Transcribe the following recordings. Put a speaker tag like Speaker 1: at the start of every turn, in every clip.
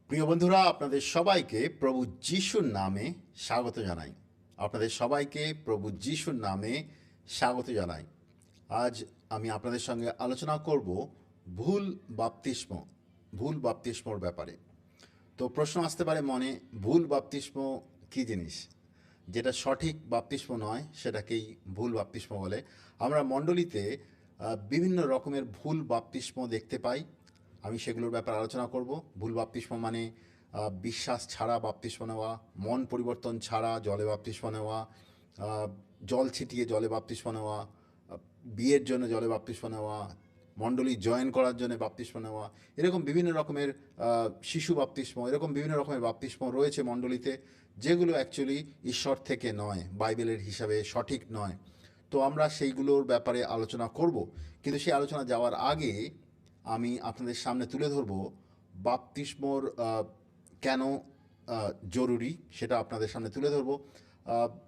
Speaker 1: প্রিয় বন্ধুরা, আপনাদের সবাইকে প্রভু যিশুর নামে স্বাগত জানাই। আপনাদের সবাইকে প্রভু যিশুর নামে স্বাগত জানাই। আজ আমি আপনাদের সঙ্গে আলোচনা করব ভুল বাপ্তিস্ম ভুল বাপ্তিস্মর ব্যাপারে। তো প্রশ্ন আসতে পারে মনে, ভুল বাপ্তিস্ম কী জিনিস? যেটা সঠিক বাপ্তিস্ম নয় সেটাকেই ভুল বাপ্তিস্ম বলে। আমরা মণ্ডলীতে বিভিন্ন রকমের ভুল বাপ্তিস্ম দেখতে পাই। আমি সেগুলোর ব্যাপারে আলোচনা করব। ভুল বাপ্তিস্ম মানে বিশ্বাস ছাড়া বাপ্তিস্ম নেওয়া, মন পরিবর্তন ছাড়া জলে বাপ্তিস্ম নেওয়া, জল ছিটিয়ে জলে বাপ্তিস্ম নেওয়া, বিয়ের জন্য জলে বাপ্তিস্ম নেওয়া, মণ্ডলী জয়েন করার জন্য বাপ্তিস্ম নেওয়া, এরকম বিভিন্ন রকমের শিশু বাপ্তিস্ম, এরকম বিভিন্ন রকমের বাপ্তিস্ম রয়েছে মণ্ডলীতে, যেগুলো অ্যাকচুয়ালি ঈশ্বর থেকে নয়, বাইবেলের হিসাবে সঠিক নয়। তো আমরা সেইগুলোর ব্যাপারে আলোচনা করব, কিন্তু সেই আলোচনা যাওয়ার আগে আমি আপনাদের সামনে তুলে ধরব বাপ্তিস্মর কেন জরুরি সেটা আপনাদের সামনে তুলে ধরব।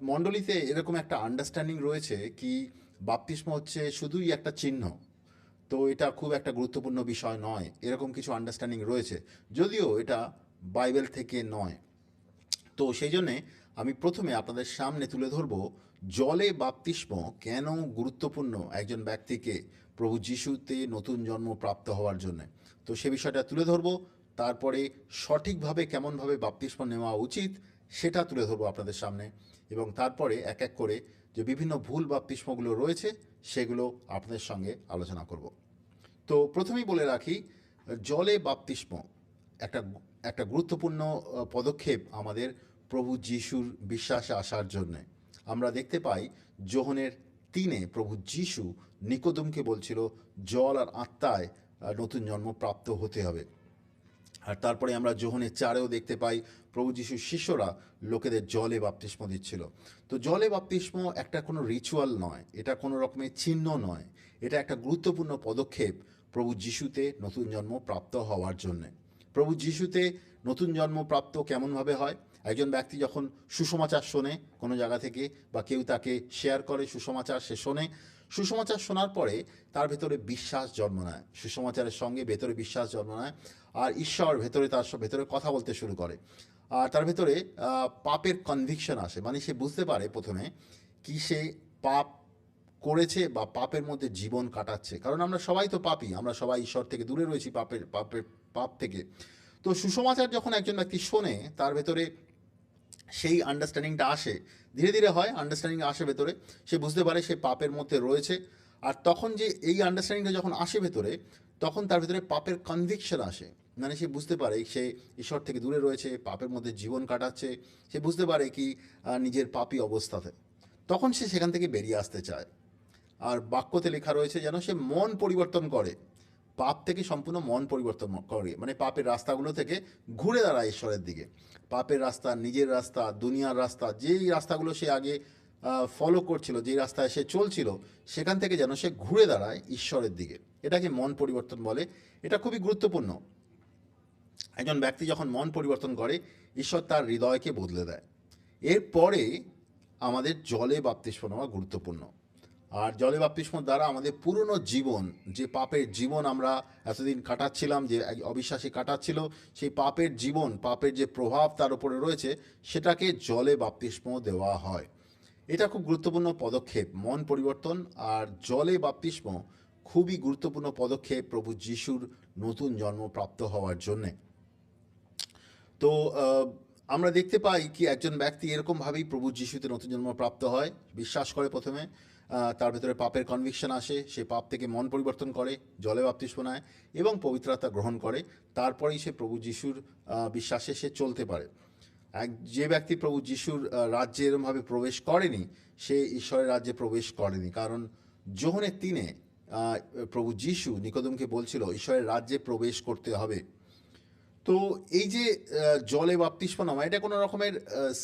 Speaker 1: মণ্ডলীতে এরকম একটা আন্ডারস্ট্যান্ডিং রয়েছে কি বাপ্তিস্ম হচ্ছে শুধুই একটা চিহ্ন। তো এটা খুব একটা গুরুত্বপূর্ণ বিষয় নয়, এরকম কিছু আন্ডারস্ট্যান্ডিং রয়েছে, যদিও এটা বাইবেল থেকে নয়। তো সেই জন্যে আমি প্রথমে আপনাদের সামনে তুলে ধরব জলে বাপ্তিস্ম কেন গুরুত্বপূর্ণ একজন ব্যক্তিকে প্রভু যিশুতে নতুন জন্ম প্রাপ্ত হওয়ার জন্য। তো সে বিষয়টা তুলে ধরব, তারপরে সঠিকভাবে কেমনভাবে বাপ্তিস্ম নেওয়া উচিত সেটা তুলে ধরবো আপনাদের সামনে, এবং তারপরে এক এক করে যে বিভিন্ন ভুল বাপ্তিস্মগুলো রয়েছে সেগুলো আপনাদের সঙ্গে আলোচনা করব। তো প্রথমেই বলে রাখি, জলে বাপ্তিস্ম একটা একটা গুরুত্বপূর্ণ পদক্ষেপ আমাদের প্রভু যিশুর বিশ্বাসে আসার জন্যে। আমরা দেখতে পাই যোহনের 3 প্রভু যিশু নিকোদমকে বলছিল জল আর আত্মায় নতুন জন্ম প্রাপ্ত হতে হবে। আর তারপরে আমরা যোহনের 4-এও দেখতে পাই প্রভু যিশুর শিষ্যরা লোকেদের জলে বাপ্তিস্ম দিচ্ছিল। তো জলে বাপ্তিস্ম একটা কোনো রিচুয়াল নয়, এটা কোনো রকমের চিহ্ন নয়, এটা একটা গুরুত্বপূর্ণ পদক্ষেপ প্রভু যিশুতে নতুন জন্ম প্রাপ্ত হওয়ার জন্যে। প্রভু যিশুতে নতুন জন্ম প্রাপ্ত কেমনভাবে হয়? একজন ব্যক্তি যখন সুসমাচার শোনে কোনো জায়গা থেকে, বা কেউ তাকে শেয়ার করে সুসমাচার, সে শোনে, সুসমাচার শোনার পরে তার ভেতরে বিশ্বাস জন্ম নেয়, সুসমাচারের সঙ্গে ভেতরে বিশ্বাস জন্ম নেয়, আর ঈশ্বর ভেতরে তার ভেতরে কথা বলতে শুরু করে, আর তার ভেতরে পাপের কনভিকশন আসে। মানে সে বুঝতে পারে প্রথমে কি সে পাপ করেছে বা পাপের মধ্যে জীবন কাটাচ্ছে, কারণ আমরা সবাই তো পাপী, আমরা সবাই ঈশ্বর থেকে দূরে রয়েছি পাপ থেকে। তো সুসমাচার যখন একজন ব্যক্তি শোনে, তার ভেতরে সেই আন্ডারস্ট্যান্ডিংটা আসে, ধীরে ধীরে হয় আন্ডারস্ট্যান্ডিং আসে ভেতরে, সে বুঝতে পারে সে পাপের মধ্যে রয়েছে। আর তখন যে এই আন্ডারস্ট্যান্ডিংটা যখন আসে ভেতরে, তখন তার ভেতরে পাপের কনভিকশন আসে। মানে সে বুঝতে পারে সে ঈশ্বর থেকে দূরে রয়েছে, পাপের মধ্যে জীবন কাটাচ্ছে, সে বুঝতে পারে কি নিজের পাপী অবস্থাতে, তখন সে সেখান থেকে বেরিয়ে আসতে চায়। আর বাক্যতে লেখা রয়েছে যেন সে মন পরিবর্তন করে, পাপ থেকে সম্পূর্ণ মন পরিবর্তন করে, মানে পাপের রাস্তাগুলো থেকে ঘুরে দাঁড়ায় ঈশ্বরের দিকে। পাপের রাস্তা, নিজের রাস্তা, দুনিয়ার রাস্তা, যেই রাস্তাগুলো সে আগে ফলো করছিল, যেই রাস্তায় সে চলছিল, সেখান থেকে যেন সে ঘুরে দাঁড়ায় ঈশ্বরের দিকে। এটাকে মন পরিবর্তন বলে। এটা খুবই গুরুত্বপূর্ণ। একজন ব্যক্তি যখন মন পরিবর্তন করে, ঈশ্বর তার হৃদয়কে বদলে দেয়। এরপরে আমাদের জলে বাপ্তিস্ম নেওয়া গুরুত্বপূর্ণ। আর জলে বাপ্তিস্ম দ্বারা আমাদের পুরনো জীবন, যে পাপের জীবন আমরা এতদিন কাটাচ্ছিলাম, যে অবিশ্বাসী কাটাচ্ছিল, সেই পাপের জীবন, পাপের যে প্রভাব তার উপরে রয়েছে, সেটাকে জলে বাপ্তিস্ম দেওয়া হয়। এটা খুব গুরুত্বপূর্ণ পদক্ষেপ, মন পরিবর্তন আর জলে বাপ্তিস্ম খুবই গুরুত্বপূর্ণ পদক্ষেপ প্রভু যিশুর নতুন জন্ম প্রাপ্ত হওয়ার জন্যে। তো আমরা দেখতে পাই কি একজন ব্যক্তি এরকমভাবেই প্রভু যিশুতে নতুন জন্ম প্রাপ্ত হয়, বিশ্বাস করে প্রথমে, তার ভেতরে পাপের কনভিকশন আসে, সে পাপ থেকে মন পরিবর্তন করে, জলে বাপ্তিস্ম নেয় এবং পবিত্র আত্মা গ্রহণ করে, তারপরেই সে প্রভু যিশুর বিশ্বাসে সে চলতে পারে। যে ব্যক্তি প্রভু যিশুর রাজ্যে এরমভাবে প্রবেশ করেনি, সে ঈশ্বরের রাজ্যে প্রবেশ করেনি। কারণ যোহনের 3 প্রভু যিশু নিকোদমকে বলছিল ঈশ্বরের রাজ্যে প্রবেশ করতে হবে। তো এই যে জলে বাপ্তিস্ম নেওয়া, এটা কোনো রকমের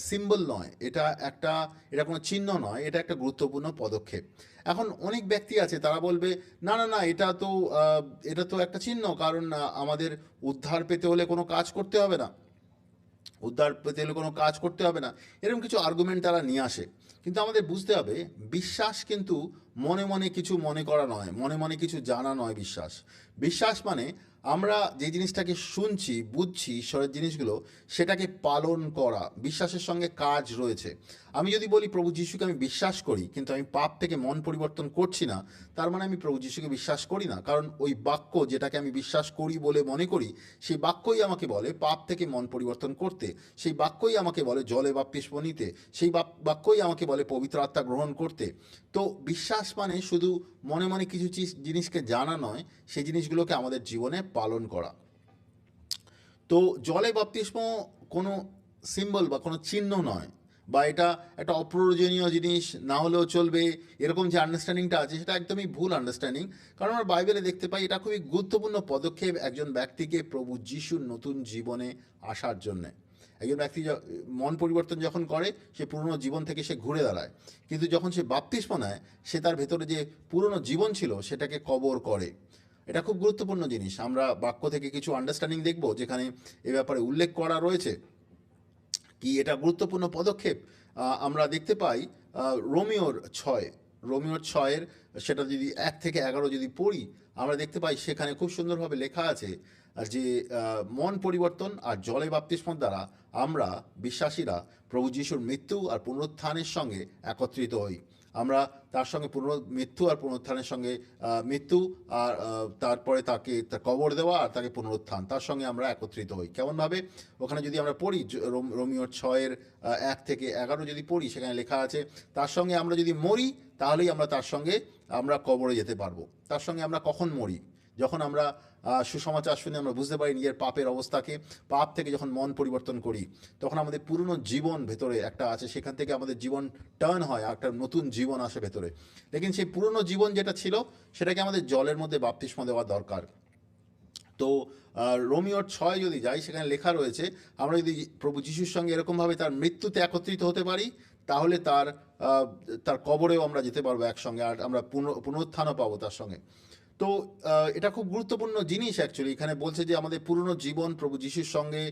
Speaker 1: সিম্বল নয়, এটা কোনো চিহ্ন নয়, এটা একটা গুরুত্বপূর্ণ পদক্ষেপ। এখন অনেক ব্যক্তি আছে, তারা বলবে না না না, এটা তো একটা চিহ্ন, কারণ আমাদের উদ্ধার পেতে হলে কোনো কাজ করতে হবে না, উদ্ধার পেতে হলে কোনো কাজ করতে হবে না, এরকম কিছু আর্গুমেন্ট তারা নিয়ে আসে। কিন্তু আমাদের বুঝতে হবে, বিশ্বাস কিন্তু মনে মনে কিছু মনে করা নয়, মনে মনে কিছু জানা নয়। বিশ্বাস মানে আমরা যে জিনিসটাকে শুনছি, বুঝছি, ঈশ্বরের জিনিসগুলো, সেটাকে পালন করা, বিশ্বাসের সঙ্গে কাজ রয়েছে। আমি যদি বলি প্রভু যিশুকে আমি বিশ্বাস করি, কিন্তু আমি পাপ থেকে মন পরিবর্তন করছি না, তার মানে আমি প্রভু যিশুকে বিশ্বাস করি না। কারণ ওই বাক্য যেটাকে আমি বিশ্বাস করি বলে মনে করি, সেই বাক্যই আমাকে বলে পাপ থেকে মন পরিবর্তন করতে, সেই বাক্যই আমাকে বলে জলে বাপ্তিস্ম নিতে, সেই বাক্যই আমাকে বলে পবিত্র আত্মা গ্রহণ করতে। তো বিশ্বাস মানে শুধু মনে মনে কিছু জিনিসকে জানা নয়, সেই জিনিসগুলোকে আমাদের জীবনে পালন করা। তো জলে বাপ্তিস্ম কোনো সিম্বল বা কোনো চিহ্ন নয়, বা এটা একটা অপ্রয়োজনীয় জিনিস, না হলেও চলবে, এরকম যে আন্ডারস্ট্যান্ডিংটা আছে সেটা একদমই ভুল আন্ডারস্ট্যান্ডিং। কারণ আমরা বাইবেলে দেখতে পাই এটা খুবই গুরুত্বপূর্ণ পদক্ষেপ একজন ব্যক্তিকে প্রভু যিশুর নতুন জীবনে আসার জন্যে। একজন ব্যক্তি মন পরিবর্তন যখন করে, সে পুরনো জীবন থেকে সে ঘুরে দাঁড়ায়, কিন্তু যখন সে বাপ্তিস্ম নেয়, সে তার ভেতরে যে পুরনো জীবন ছিল সেটাকে কবর করে। এটা খুব গুরুত্বপূর্ণ জিনিস। আমরা বাক্য থেকে কিছু আন্ডারস্ট্যান্ডিং দেখব যেখানে এ ব্যাপারে উল্লেখ করা রয়েছে কি এটা গুরুত্বপূর্ণ পদক্ষেপ। আমরা দেখতে পাই রোমিওর ছয়ের, সেটা যদি 1 থেকে 11 যদি পড়ি, আমরা দেখতে পাই সেখানে খুব সুন্দরভাবে লেখা আছে যে মন পরিবর্তন আর জলে বাপ্তিস্মর দ্বারা আমরা বিশ্বাসীরা প্রভু যিশুর মৃত্যু আর পুনরুত্থানের সঙ্গে একত্রিত হই। আমরা তার সঙ্গে মৃত্যু আর পুনরুত্থানের সঙ্গে মৃত্যু আর তারপরে তাকে তার কবর দেওয়া আর তাকে পুনরুত্থান, তার সঙ্গে আমরা একত্রিত হই। কেমনভাবে? ওখানে যদি আমরা পড়ি রোমিওর 6-1 থেকে 11 যদি পড়ি, সেখানে লেখা আছে তার সঙ্গে আমরা যদি মরি, তাহলেই আমরা তার সঙ্গে আমরা কবরে যেতে পারবো। তার সঙ্গে আমরা কখন মরি? যখন আমরা সুসমাচার শুনে আমরা বুঝতে পারি নিজের পাপের অবস্থাকে, পাপ থেকে যখন মন পরিবর্তন করি, তখন আমাদের পুরনো জীবন ভেতরে একটা আছে, সেখান থেকে আমাদের জীবন টার্ন হয়, একটা নতুন জীবন আসে ভেতরে। লেকিন সেই পুরনো জীবন যেটা ছিল, সেটাকে আমাদের জলের মধ্যে বাপ্তিস্ম দেওয়া দরকার। তো রোমিওর 6 যদি যাই, সেখানে লেখা রয়েছে আমরা যদি প্রভু যিশুর সঙ্গে এরকমভাবে তার মৃত্যুতে একত্রিত হতে পারি, তাহলে তার কবরেও আমরা যেতে পারবো একসঙ্গে, আর আমরা পুনরুত্থানও পাবো তার সঙ্গে। তো এটা খুব গুরুত্বপূর্ণ জিনিস অ্যাকচুয়ালি। এখানে বলছে যে আমাদের পুরনো জীবন প্রভু যিশুর সঙ্গে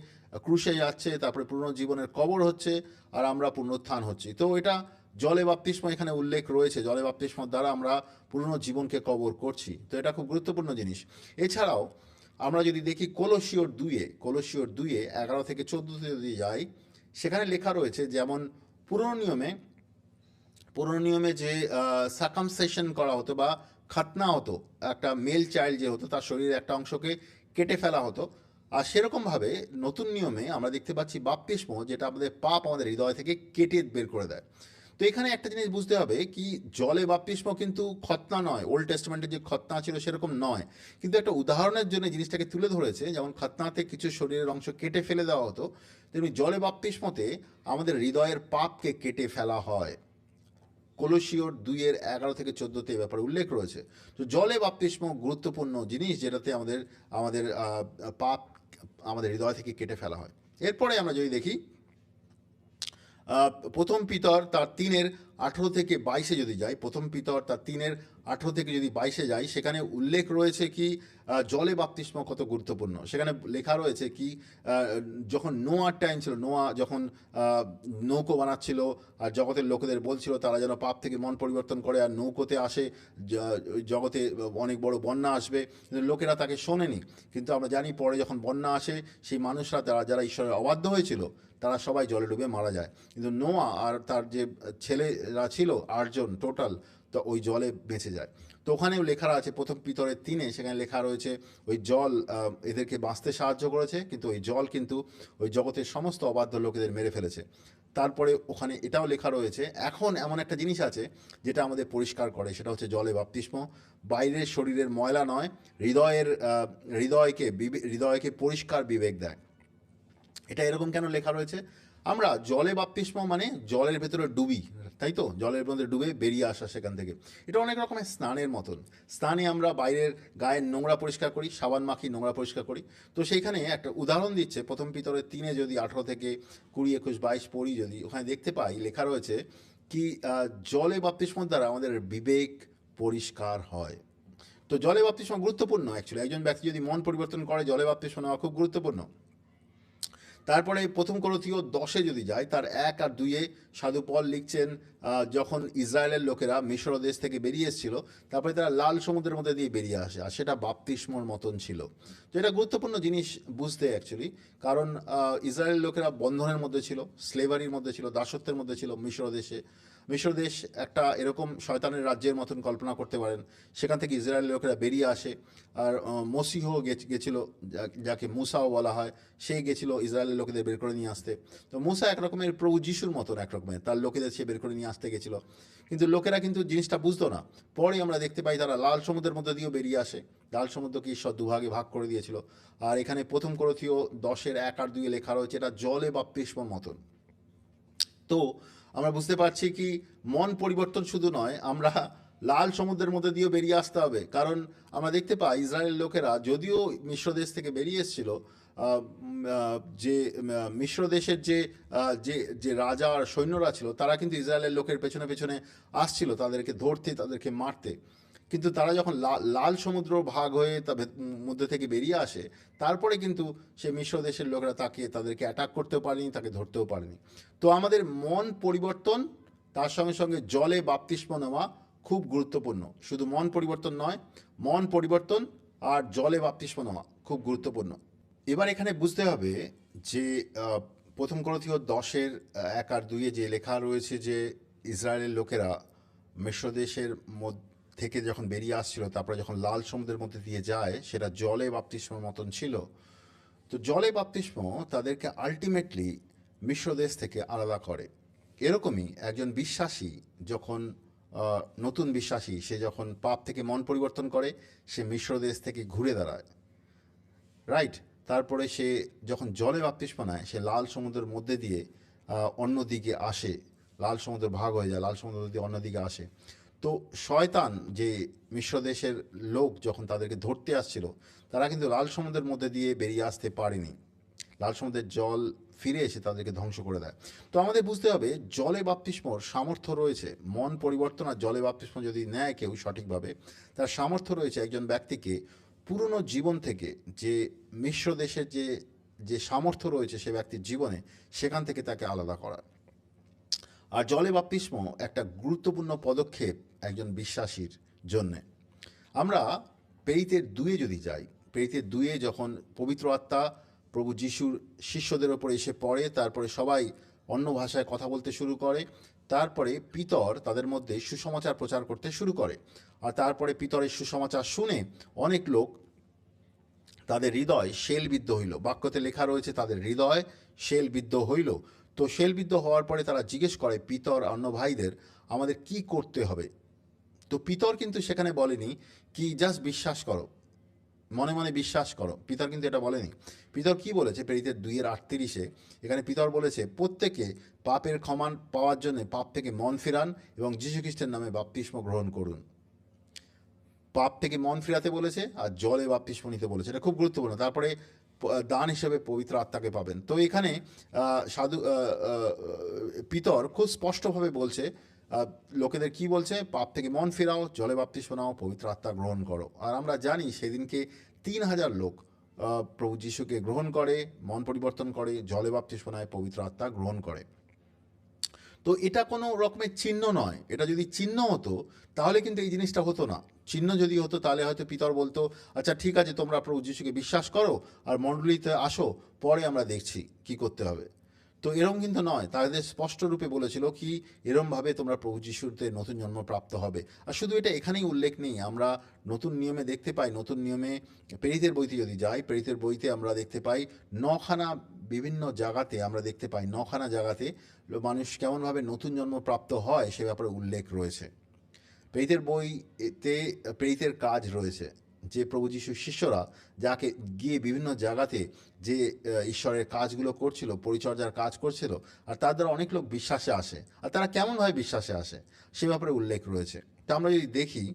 Speaker 1: ক্রুশে যাচ্ছে, তারপরে পুরনো জীবনের কবর হচ্ছে, আর আমরা পুনরুত্থান হচ্ছি। তো এটা জলে বাপ্তিস্ম এখানে উল্লেখ রয়েছে, জলে বাপ্তিস্মর দ্বারা আমরা পুরনো জীবনকে কবর করছি। তো এটা খুব গুরুত্বপূর্ণ জিনিস। এছাড়াও আমরা যদি দেখি কলোসিওর 2-এ 11 থেকে 14 যদি যাই, সেখানে লেখা রয়েছে যেমন পুরনো নিয়মে যে সার্কামসেশন করা হতো বা খাতনা হতো, একটা মেল চাইল্ড যে হতো তার শরীরের একটা অংশকে কেটে ফেলা হতো, আর সেরকমভাবে নতুন নিয়মে আমরা দেখতে পাচ্ছি বাপ্তিস্ম, যেটা আমাদের পাপ আমাদের হৃদয় থেকে কেটে বের করে দেয়। তো এখানে একটা জিনিস বুঝতে হবে কি, জলে বাপ্তিস্ম কিন্তু খতনা নয়, ওল্ড টেস্টমেন্টের যে খতনা ছিল সেরকম নয়, কিন্তু একটা উদাহরণের জন্য জিনিসটাকে তুলে ধরেছে। যেমন খতনাতে কিছু শরীরের অংশ কেটে ফেলে দেওয়া হতো, তেমনি জলে বাপ্তিস্মতে আমাদের হৃদয়ের পাপকে কেটে ফেলা হয়। কলোসিওর 2-11 থেকে 14 এই ব্যাপারে উল্লেখ রয়েছে। তো জলে বাপ্তিস্ম গুরুত্বপূর্ণ জিনিস, যেটাতে আমাদের আমাদের পাপ আমাদের হৃদয় থেকে কেটে ফেলা হয়। এরপরে আমরা যদি দেখি প্রথম পিতর তার 3-18 থেকে 22 যদি যাই, প্রথম পিতর তার 3-18 থেকে 22 যাই, সেখানে উল্লেখ রয়েছে কি জলে বাপ্তিস্ম কত গুরুত্বপূর্ণ। সেখানে লেখা রয়েছে কি যখন নোয়ার টাইম ছিল, নোয়া যখন নৌকো বানাচ্ছিল আর জগতের লোকেদের বলছিল তারা যেন পাপ থেকে মন পরিবর্তন করে আর নৌকোতে আসে, জগতে অনেক বড় বন্যা আসবে, কিন্তু লোকেরা তাকে শোনেনি। কিন্তু আমরা জানি পরে যখন বন্যা আসে, সেই মানুষরা যারা ঈশ্বরের অবাধ্য হয়েছিল, তারা সবাই জলে ডুবে মারা যায়, কিন্তু নোয়া আর তার যে ছেলেরা ছিল 8 জন টোটাল, তো ওই জলে বেঁচে যায়। তো ওখানেও লেখা আছে প্রথম পিতরের 3-এ, সেখানে লেখা রয়েছে ওই জল এদেরকে বাঁচতে সাহায্য করেছে, কিন্তু ওই জল কিন্তু ওই জগতের সমস্ত অবাধ্য লোকেদের মেরে ফেলেছে। তারপরে ওখানে এটাও লেখা রয়েছে এখন এমন একটা জিনিস আছে যেটা আমাদের পরিষ্কার করে, সেটা হচ্ছে জলে বাপ্তিস্ম। বাইরের শরীরের ময়লা নয়, হৃদয়কে পরিষ্কার বিবেক দেয়। এটা এরকম কেন লেখা রয়েছে? আমরা জলে বাপ্তিস্ম মানে জলের ভেতরে ডুবি, তাই তো, জলের মধ্যে ডুবে বেরিয়ে আসা সেখান থেকে। এটা অনেক রকমের স্নানের মতন। স্নানে আমরা বাইরের গায়ের নোংরা পরিষ্কার করি, সাবান মাখি, নোংরা পরিষ্কার করি। তো সেইখানে একটা উদাহরণ দিচ্ছে প্রথম পিতরের 3-এ যদি 18-20-21-22 পড়ি, যদি ওখানে দেখতে পাই লেখা রয়েছে কি জলে বাপ্তিস্মর দ্বারা আমাদের বিবেক পরিষ্কার হয়। তো জলে বাপ্তিস্ম গুরুত্বপূর্ণ অ্যাকচুয়ালি। একজন ব্যক্তি যদি মন পরিবর্তন করে, জলে বাপ্তিস্ম নেওয়া খুব গুরুত্বপূর্ণ। তারপরে প্রথম করন্থীয় 10-এ যদি যাই, তার 1 আর 2-এ সাধু পল লিখছেন যখন ইসরায়েলের লোকেরা মিশর দেশ থেকে বেরিয়ে এসেছিল, তারপরে তারা লাল সমুদ্রের মধ্যে দিয়ে বেরিয়ে আসে, আর সেটা বাপ্তিস্মর মতন ছিল। তো এটা গুরুত্বপূর্ণ জিনিস বুঝতে অ্যাকচুয়ালি, কারণ ইসরায়েলের লোকেরা বন্ধনের মধ্যে ছিল, স্লেভারির মধ্যে ছিল, দাসত্বের মধ্যে ছিল মিশর দেশে। মিশর দেশ একটা এরকম শয়তানের রাজ্যের মতন কল্পনা করতে পারেন। সেখান থেকে ইসরায়েলের লোকেরা বেরিয়ে আসে, আর মসিহ গেছিল, যাকে মুসাও বলা হয়, সে গেছিল ইসরায়েলের লোকেদের বের করে নিয়ে আসতে। তো মুসা এক রকমের প্রভু যিশুর মতন, এক রকমের তার লোকেদের সে বের করে নিয়ে আসতে গেছিল, কিন্তু লোকেরা কিন্তু জিনিসটা বুঝতো না। পরে আমরা দেখতে পাই তারা লাল সমুদ্রের মধ্যে দিয়েও বেরিয়ে আসে। লাল সমুদ্রকে ঈশ্বর দুভাগে ভাগ করে দিয়েছিল। আর এখানে প্রথম করন্থীয় 10-এর 1 আর 2-এ লেখা রয়েছে এটা জলে বাপ্তিস্মর মতন। তো আমরা বুঝতে পারছি কি মন পরিবর্তন শুধু নয়, আমরা লাল সমুদ্রের মধ্যে দিয়েও বেরিয়ে আসতে হবে। কারণ আমরা দেখতে পাই ইসরায়েলের লোকেরা যদিও মিশ্র দেশ থেকে বেরিয়ে এসেছিল, যে মিশ্র দেশের যে যে রাজা আর সৈন্যরা ছিল, তারা কিন্তু ইসরায়েলের লোকের পেছনে পেছনে আসছিল তাদেরকে ধরতে, তাদেরকে মারতে। কিন্তু তারা যখন লাল সমুদ্র ভাগ হয়ে মধ্যে থেকে বেরিয়ে আসে, তারপরে কিন্তু সে মিশ্র দেশের লোকেরা তাদেরকে অ্যাটাক করতেও পারেনি, তাকে ধরতেও পারেনি। তো আমাদের মন পরিবর্তন, তার সঙ্গে সঙ্গে জলে বাপ্তিস্ম নেওয়া খুব গুরুত্বপূর্ণ। শুধু মন পরিবর্তন নয়, মন পরিবর্তন আর জলে বাপ্তিস্ম নেওয়া খুব গুরুত্বপূর্ণ। এবার এখানে বুঝতে হবে যে প্রথম করন্থীয় 10-এর 1 আর 2-এ যে লেখা রয়েছে যে ইসরায়েলের লোকেরা মিশ্র দেশের থেকে যখন বেরিয়ে আসছিল, তারপরে যখন লাল সমুদ্রের মধ্যে দিয়ে যায়, সেটা জলে বাপ্তিস্মর মতন ছিল। তো জলে বাপ্তিস্ম তাদেরকে আলটিমেটলি মিশ্র দেশ থেকে আলাদা করে। এরকমই একজন বিশ্বাসী যখন নতুন বিশ্বাসী, সে যখন পাপ থেকে মন পরিবর্তন করে, সে মিশ্র দেশ থেকে ঘুরে দাঁড়ায়, রাইট? তারপরে সে যখন জলে বাপ্তিস্ম নেয়, সে লাল সমুদ্রের মধ্যে দিয়ে অন্যদিকে আসে, লাল সমুদ্র ভাগ হয়ে যায়, লাল সমুদ্র দিয়ে অন্যদিকে আসে। তো শয়তান যে মিশ্র দেশের লোক যখন তাদেরকে ধরতে আসছিল, তারা কিন্তু লাল সমুদ্রের মধ্যে দিয়ে বেরিয়ে আসতে পারেনি। লাল সমুদ্রের জল ফিরে এসে তাদেরকে ধ্বংস করে দেয়। তো আমাদের বুঝতে হবে জলে বাপ্তিস্মর সামর্থ্য রয়েছে। মন পরিবর্তন আর জলে বাপ্তিস্ম যদি নেয় কেউ সঠিকভাবে, তার সামর্থ্য রয়েছে একজন ব্যক্তিকে পুরনো জীবন থেকে, যে মিশ্র দেশের যে সামর্থ্য রয়েছে সে ব্যক্তির জীবনে, সেখান থেকে তাকে আলাদা করা। আর জলে বাপ্তিস্ম একটা গুরুত্বপূর্ণ পদক্ষেপ একজন বিশ্বাসীর জন্যে। আমরা প্রেরিতের 2-এ যদি যাই, প্রেরিতের 2-এ যখন পবিত্র আত্মা প্রভু যিশুর শিষ্যদের ওপর এসে পড়ে, তারপরে সবাই অন্য ভাষায় কথা বলতে শুরু করে, তারপরে পিতর তাদের মধ্যে সুসমাচার প্রচার করতে শুরু করে। আর তারপরে পিতরের সুসমাচার শুনে অনেক লোক, তাদের হৃদয় শেলবিদ্ধ হইল। বাক্যতে লেখা রয়েছে তাদের হৃদয় শেলবিদ্ধ হইল। তো শেলবিদ্ধ হওয়ার পরে তারা জিজ্ঞেস করে পিতর অন্য ভাইদের, আমাদের কি করতে হবে? তো পিতর কিন্তু সেখানে বলেনি কি জাস্ট বিশ্বাস করো, মনে মনে বিশ্বাস করো। পিতর কিন্তু এটা বলেনি। পিতর কি বলেছে? প্রেরিতের 2-এর 38-এ এখানে পিতর বলেছে প্রত্যেকে পাপের ক্ষমা পাওয়ার জন্য পাপ থেকে মন ফিরান এবং যীশু খ্রিস্টের নামে বাপ্তিস্ম গ্রহণ করুন। পাপ থেকে মন ফিরাতে বলেছে আর জলে বাপ্তিস্ম নিতে বলেছে, এটা খুব গুরুত্বপূর্ণ। তারপরে দান হিসেবে পবিত্র আত্মাকে পাবেন। তো এখানে পিতর খুব স্পষ্টভাবে বলছে লোকেদের, কি বলছে? পাপ থেকে মন ফেরাও, জলে বাপ্তিস্ম নাও, পবিত্র আত্মা গ্রহণ করো। আর আমরা জানি সেদিনকে 3,000 লোক প্রভু যিশুকে গ্রহণ করে, মন পরিবর্তন করে, জলে বাপ্তিস্ম নেয়, পবিত্র আত্মা গ্রহণ করে। তো এটা কোনো রকমের চিহ্ন নয়। এটা যদি চিহ্ন হতো তাহলে কিন্তু এই জিনিসটা হতো না। চিহ্ন যদি হতো তাহলে হয়তো পিতর বলতো, আচ্ছা ঠিক আছে, তোমরা প্রভু যিশুকে বিশ্বাস করো আর মণ্ডলীতে আসো, পরে আমরা দেখছি কি করতে হবে। তো এরম কিন্তু নয়, তাদের স্পষ্ট রূপে বলেছিল কি এরমভাবে তোমরা প্রভু যিশুতে নতুন জন্ম প্রাপ্ত হবে। আর শুধু এটা এখানেই উল্লেখ নেই, আমরা নতুন নিয়মে দেখতে পাই। নতুন নিয়মে প্রেরিতের বইতে যদি যাই, প্রেরিতের বইতে আমরা দেখতে পাই 9খানা বিভিন্ন জায়গাতে, আমরা দেখতে পাই 9খানা জায়গাতে মানুষ কেমনভাবে নতুন জন্ম প্রাপ্ত হয় সে ব্যাপারে উল্লেখ রয়েছে। প্রেরিতের বইতে প্রেরিতের কাজ রয়েছে, যে প্রভু যিশুর শিষ্যরা যাকে গিয়ে বিভিন্ন জায়গাতে যে ঈশ্বরের কাজগুলো করছিল, পরিচর্যার কাজ করছিল, আর তার দ্বারা অনেক লোক বিশ্বাসে আসে। আর তারা কেমনভাবে বিশ্বাসে আসে সে ব্যাপারে উল্লেখ রয়েছে। তা আমরা যদি দেখি,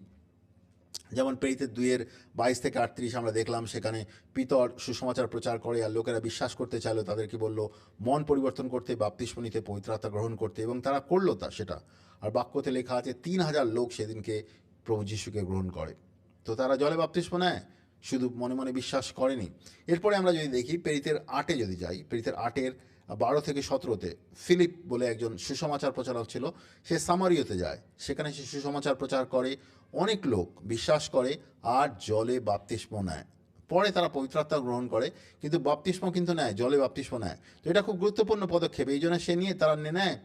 Speaker 1: যেমন প্রেরিতের 2-এর 22 থেকে 38 আমরা দেখলাম, সেখানে পিতর সুসমাচার প্রচার করে আর লোকেরা বিশ্বাস করতে চাইলো, তাদেরকে বলল মন পরিবর্তন করতে, বাপ্তিস্ম নিতে, পবিত্র আত্মা গ্রহণ করতে, এবং তারা করলো সেটা। আর বাক্যতে লেখা আছে 3,000 লোক সেদিনকে প্রভু যিশুকে গ্রহণ করে। তো তারা জলে বাপ্তিস্ম নেয়, শুধু মনে মনে বিশ্বাস করেনি। এরপরে আমরা যদি দেখি প্রেরিতের 8-এ যদি যাই, প্রেরিতের 8-এর 12 থেকে 17-তে ফিলিপ বলে একজন সুসমাচার প্রচারক ছিল, সে সামারিয়তে যায়, সেখানে সে সুসমাচার প্রচার করে, অনেক লোক বিশ্বাস করে আর জলে বাপ্তিস্ম নেয়। পরে তারা পবিত্র আত্মা গ্রহণ করে, কিন্তু বাপ্তিস্ম কিন্তু নেয়, জলে বাপ্তিস্ম নেয়। তো এটা খুব গুরুত্বপূর্ণ পদক্ষেপ, এই জন্য সে নিয়ে তারা নেয়।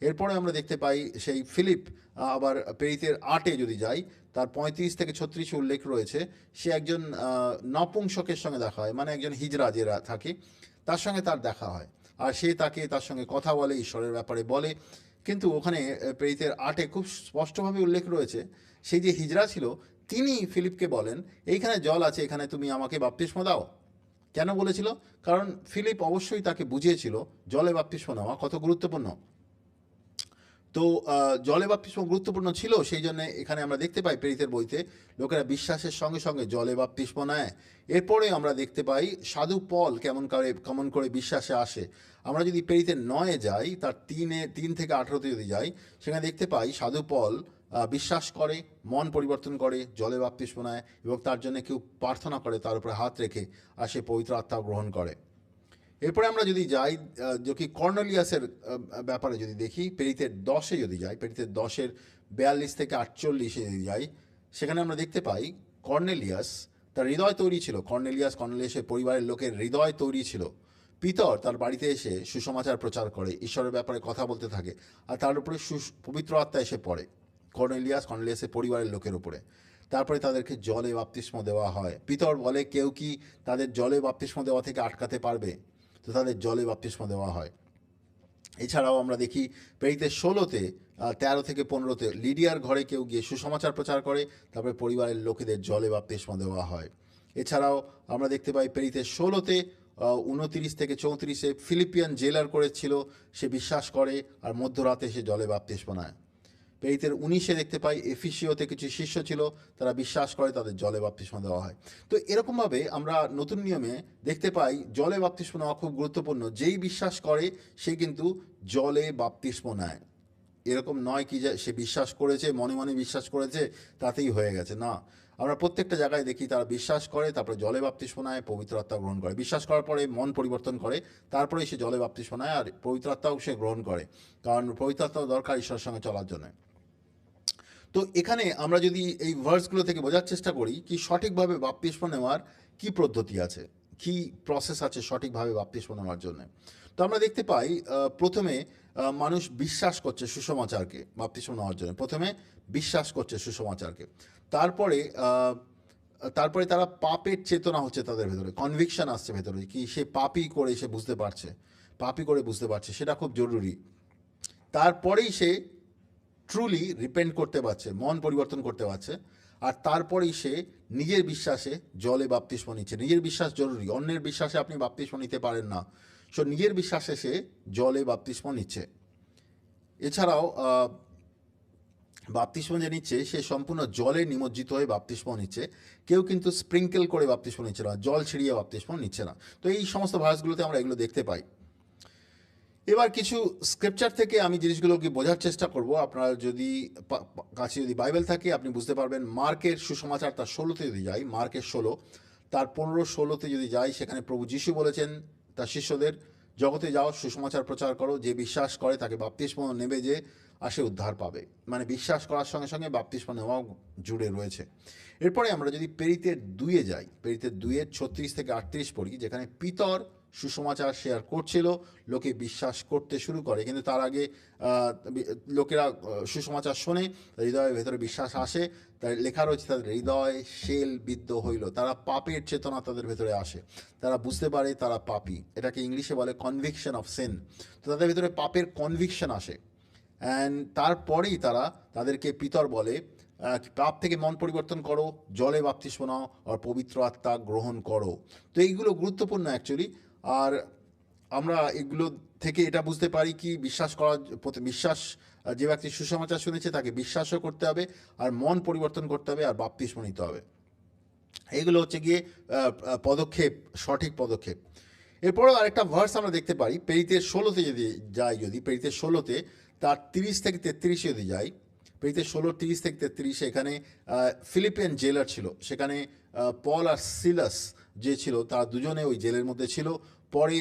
Speaker 1: এরপরে আমরা দেখতে পাই সেই ফিলিপ আবার প্রেরিতের 8-এ যদি যাই, তার 35 থেকে 36 উল্লেখ রয়েছে, সে একজন নপুংসকের সঙ্গে দেখা হয়, মানে একজন হিজড়া যে থাকে তার সঙ্গে তার দেখা হয়, আর সে তার সঙ্গে কথা বলে, ঈশ্বরের ব্যাপারে বলে। কিন্তু ওখানে প্রেরিতের 8-এ খুব স্পষ্টভাবে উল্লেখ রয়েছে, সেই যে হিজড়া ছিল তিনি ফিলিপকে বলেন, এইখানে জল আছে, এখানে তুমি আমাকে বাপ্তিস্ম দাও। কেন বলেছিল? কারণ ফিলিপ অবশ্যই তাকে বুঝিয়েছিল জলে বাপ্তিস্ম নেওয়া কত গুরুত্বপূর্ণ। তো জলে বাপ্তিস্ম গুরুত্বপূর্ণ ছিল, সেই জন্য এখানে আমরা দেখতে পাই প্রেরিতের বইতে লোকেরা বিশ্বাসের সঙ্গে সঙ্গে জলে বাপ্তিস্ম নেয়। এরপরে আমরা দেখতে পাই সাধু পল কেমন করে বিশ্বাসে আসে। আমরা যদি প্রেরিতের 9-এ যাই, তার 3 থেকে 18-তে যদি যাই, সেখানে দেখতে পাই সাধু পল বিশ্বাস করে, মন পরিবর্তন করে, জলে বাপ্তিস্ম নেয়, এবং তার জন্য কেউ প্রার্থনা করে তার উপরে হাত রেখে, আর সে পবিত্র আত্মা গ্রহণ করে। এরপরে আমরা যদি যাই যে কর্নেলিয়াসের ব্যাপারে যদি দেখি, প্রেরিতের 10-এ যদি যাই, প্রেরিতের 10-এর 42 থেকে 48-এ যদি যাই, সেখানে আমরা দেখতে পাই কর্নেলিয়াস তার হৃদয় তৈরি ছিল, কর্নেলিয়াসের পরিবারের লোকের হৃদয় তৈরি ছিল। পিতর তার বাড়িতে এসে সুসমাচার প্রচার করে, ঈশ্বরের ব্যাপারে কথা বলতে থাকে, আর তার উপরে পবিত্র আত্মা এসে পড়ে কর্নেলিয়াসের পরিবারের লোকের উপরে। তারপরে তাদেরকে জলে বাপ্তিস্ম দেওয়া হয়। পিতর বলে, কেউ কি তাদের জলে বাপ্তিস্ম দেওয়া থেকে আটকাতে পারবে? তো তাদের জলে বাপ্তিস্ম দেওয়া হয়। এছাড়াও আমরা দেখি প্রেরিতের 16-তে 13 থেকে 15-তে লিডিয়ার ঘরে কেউ গিয়ে সুসমাচার প্রচার করে, তারপরে পরিবারের লোকেদের জলে বাপ্তিস্ম দেওয়া হয়। এছাড়াও আমরা দেখতে পাই প্রেরিতের 16-তে 29 থেকে 34-এ ফিলিপিয়ান জেলার করেছিল, সে বিশ্বাস করে আর মধ্যরাতে সে জলে বাপ্তিস্ম নেয়। প্রেরিতের 19-এ দেখতে পাই এফিসিওতে কিছু শিষ্য ছিল, তারা বিশ্বাস করে, তাদের জলে বাপ্তিস্ম দেওয়া হয়। তো এরকমভাবে আমরা নতুন নিয়মে দেখতে পাই জলে বাপ্তিস্ম নেওয়া খুব গুরুত্বপূর্ণ। যেই বিশ্বাস করে সে কিন্তু জলে বাপ্তিস্ম নেয়। এরকম নয় কি যে সে বিশ্বাস করেছে, মনে মনে বিশ্বাস করেছে, তাতেই হয়ে গেছে, না। আমরা প্রত্যেকটা জায়গায় দেখি তারা বিশ্বাস করে, তারপরে জলে বাপ্তিস্ম নেয়, পবিত্র আত্মা গ্রহণ করে। বিশ্বাস করার পরে মন পরিবর্তন করে, তারপরে সে জলে বাপ্তিস্ম নেয়, আর পবিত্র আত্মাও সে গ্রহণ করে, কারণ পবিত্র আত্মাও দরকার ঈশ্বরের সঙ্গে চলার জন্য। তো এখানে আমরা যদি এই ভার্সগুলো থেকে বোঝার চেষ্টা করি কি সঠিকভাবে বাপ্তিস্ম নেওয়ার কি পদ্ধতি আছে, কি প্রসেস আছে সঠিকভাবে বাপ্তিস্ম নেওয়ার জন্য। তো আমরা দেখতে পাই প্রথমে মানুষ বিশ্বাস করছে সুসমাচারকে বাপ্তিস্ম নেওয়ার জন্য, প্রথমে বিশ্বাস করছে সুসমাচারকে। তারপরে তারপরে তারা পাপের চেতনা হচ্ছে তাদের ভেতরে, কনভিকশন আসছে ভেতরে, কি সে পাপই করে সে বুঝতে পারছে, পাপই করে বুঝতে পারছে, সেটা খুব জরুরি। তারপরেই সে ট্রুলি রিপেন্ট করতে পারছে, মন পরিবর্তন করতে পারছে, আর তারপরেই সে নিজের বিশ্বাসে জলে বাপ্তিস্ম নিচ্ছে। নিজের বিশ্বাস জরুরি, অন্যের বিশ্বাসে আপনি বাপ্তিস্ম নিতে পারেন না। সো নিজের বিশ্বাসে সে জলে বাপ্তিস্ম নিচ্ছে। এছাড়াও বাপ্তিস্ম যে নিচ্ছে সে সম্পূর্ণ জলে নিমজ্জিত হয়ে বাপ্তিস্ম নিচ্ছে, কেউ কিন্তু স্প্রিঙ্কেল করে বাপ্তিস্ম নিচ্ছে না, জল ছিড়িয়ে বাপ্তিস্ম নিচ্ছে না। তো এই সমস্ত ভার্সগুলোতে আমরা এগুলো দেখতে পাই। এবার কিছু স্ক্রিপচার থেকে আমি জিনিসগুলোকে বোঝার চেষ্টা করব। আপনার যদি কাছে যদি বাইবেল থাকে আপনি বুঝতে পারবেন। মার্কের সুসমাচার তার 16-তে যদি যাই, মার্কের 16 তার 15-16-তে যদি যাই, সেখানে প্রভু যিশু বলেছেন তার শিষ্যদের, জগতে যাও, সুসমাচার প্রচার করো, যে বিশ্বাস করে তাকে বাপ্তিস্ম নেবে, যে আসে উদ্ধার পাবে। মানে বিশ্বাস করার সঙ্গে সঙ্গে বাপ্তিস্ম নেওয়াও জুড়ে রয়েছে। এরপরে আমরা যদি প্রেরিতের 2-এ যাই, প্রেরিতের 2-এর 36 থেকে 38 পড়ি, যেখানে পিতর সুসমাচার শেয়ার করছিল, লোকে বিশ্বাস করতে শুরু করে, কিন্তু তার আগে লোকেরা সুসমাচার শোনে, হৃদয়ের ভেতরে বিশ্বাস আসে, তাই লেখা রয়েছে তাদের হৃদয় শেল বিদ্ধ হইল, তারা পাপের চেতনা তাদের ভেতরে আসে, তারা বুঝতে পারে তারা পাপী, এটাকে ইংলিশে বলে কনভিকশন অফ সিন। তো তাদের ভেতরে পাপের কনভিকশন আসে, অ্যান্ড তারপরেই তাদেরকে পিতর বলে পাপ থেকে মন পরিবর্তন করো, জলে বাপ্তিস্ম নাও, আর পবিত্র আত্মা গ্রহণ করো। তো এইগুলো গুরুত্বপূর্ণ অ্যাকচুয়ালি। আর আমরা এগুলো থেকে এটা বুঝতে পারি কি বিশ্বাস, যে ব্যক্তি সুসমাচার শুনেছে তাকে বিশ্বাসও করতে হবে, আর মন পরিবর্তন করতে হবে, আর বাপ্তিস্ম নিতে হবে। এগুলো হচ্ছে গিয়ে পদক্ষেপ, সঠিক পদক্ষেপ। এরপরেও আরেকটা ভার্স আমরা দেখতে পারি প্রেরিতের 16-তে যদি যাই, যদি প্রেরিতের 16-তে তার 30 থেকে 33 যদি যাই, প্রেরিত 16:30-33 এখানে ফিলিপিয়ান জেলার ছিল, সেখানে পল আর সিলাস যে ছিল তারা দুজনে ওই জেলের মধ্যে ছিল। পরে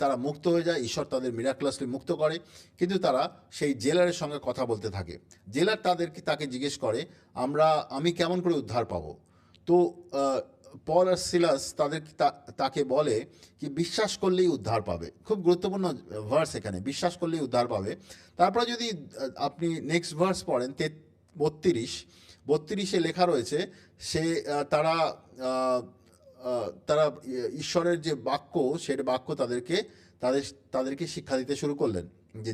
Speaker 1: তারা মুক্ত হয়ে যায়, ঈশ্বর তাদের মিরাকুলাসলি মুক্ত করে, কিন্তু তারা সেই জেলারের সঙ্গে কথা বলতে থাকে। জেলার তাকে জিজ্ঞেস করে আমি কেমন করে উদ্ধার পাবো। তো পল আর সিলাস তাকে বলে কি বিশ্বাস করলেই উদ্ধার পাবে। খুব গুরুত্বপূর্ণ ভার্স এখানে, বিশ্বাস করলেই উদ্ধার পাবে। তারপরে যদি আপনি নেক্সট ভার্স পড়েন 32-32-এ লেখা রয়েছে তারা তারা ঈশ্বরের যে বাক্য, সেটা বাক্য তাদেরকে শিক্ষা দিতে শুরু করলেন, যে